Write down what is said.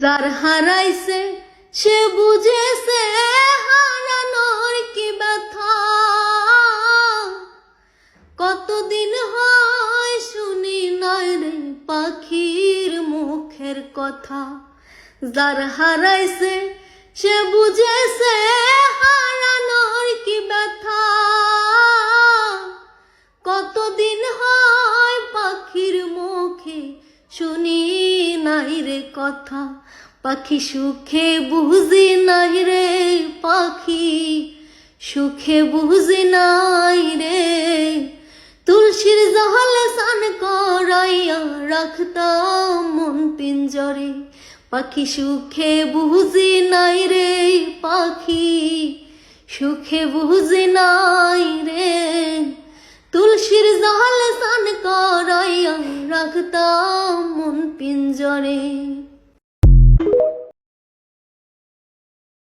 যার হারাইছে সে বুঝেছে হারানোর কি ব্যথা। কতদিন হয় শুনি নাই রে পাখির মুখের কথা। যার হারাইছে সে বুঝেছে হারানোর কি ব্যথা। কতদিন হয় পাখির মুখে শুনি নাই রে কথা। পাখি সুখে বুঝি নাই রে, পাখি সুখে বুঝি নাই রে। তুলসীর জলে স্নান করাইয়া রাখতাম মন পিঞ্জরে। পাখি সুখে বুঝি নাই রে, পাখি সুখে বুঝি নাই রে। তুলসীর জলে স্নান করাইয়া রাখতাম মন পিঞ্জরে।